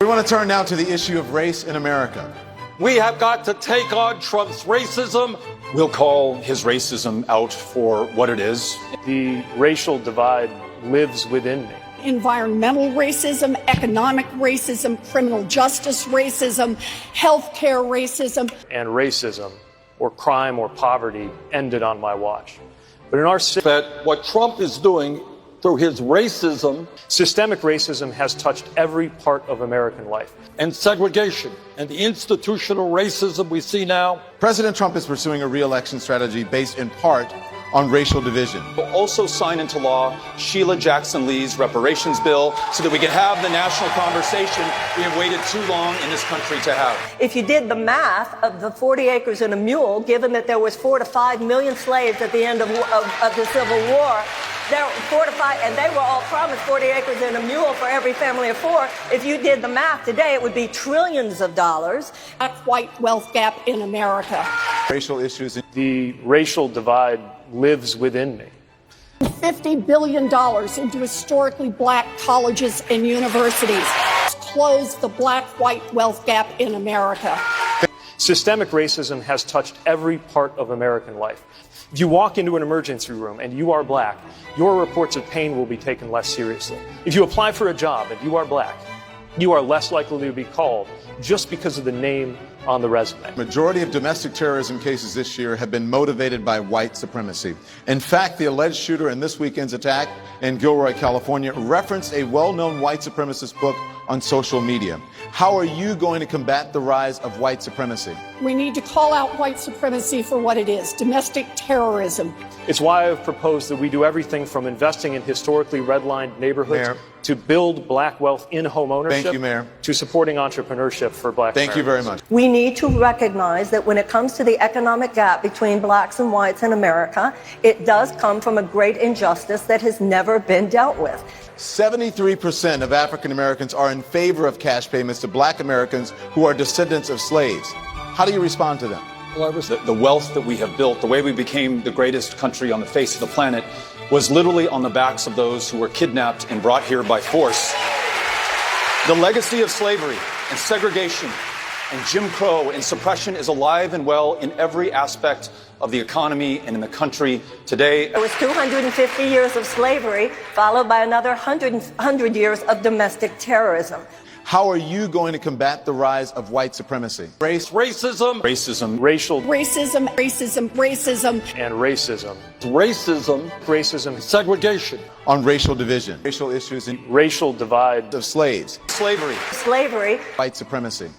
want to turn now to the issue of race in America. We have got to take on Trump's racism. We'll call his racism out for what it is. The racial divide lives within me. Environmental racism, economic racism, criminal justice racism, healthcare racism. And racism, or crime or poverty, ended on my watch. But in our that what Trump is doing through his racism, systemic racism has touched every part of American life. And segregation and the institutional racism we see now. President Trump is pursuing a re-election strategy based in part on racial division. We'll also sign into law Sheila Jackson Lee's reparations bill so that we can have the national conversation we have waited too long in this country to have. If you did the math of the 40 acres and a mule, given that there was 4 to 5 million slaves at the end of the Civil War, there were 4 to 5, and they were all promised 40 acres and a mule for every family of 4. If you did the math today, it would be trillions of dollars. White wealth gap in America. Racial issues. The racial divide lives within me. $50 billion into historically black colleges and universities. Close the black-white wealth gap in America. Systemic racism has touched every part of American life. If you walk into an emergency room and you are black, your reports of pain will be taken less seriously. If you apply for a job and you are black, you are less likely to be called just because of the name on the resume. Majority of domestic terrorism cases this year have been motivated by white supremacy. In fact, the alleged shooter in this weekend's attack in Gilroy, California, referenced a well-known white supremacist book on social media. How are you going to combat the rise of white supremacy? We need to call out white supremacy for what it is, domestic terrorism. It's why I've proposed that we do everything from investing in historically redlined neighborhoods to build black wealth in home ownership. Thank you, Mayor. To supporting entrepreneurship for black Thank you very much. We need to recognize that when it comes to the economic gap between blacks and whites in America, it does come from a great injustice that has never been dealt with. 73% of African Americans are in favor of cash payments to black Americans who are descendants of slaves. How do you respond to them? The wealth that we have built, the way we became the greatest country on the face of the planet, was literally on the backs of those who were kidnapped and brought here by force. The legacy of slavery and segregation and Jim Crow and suppression is alive and well in every aspect of the economy and in the country today. There was 250 years of slavery, followed by another 100 years of domestic terrorism. How are you going to combat the rise of white supremacy? Racism, racial racism, and racism. Racism, segregation. On racial division. Racial issues and racial divide of slaves. Slavery. Slavery. White supremacy.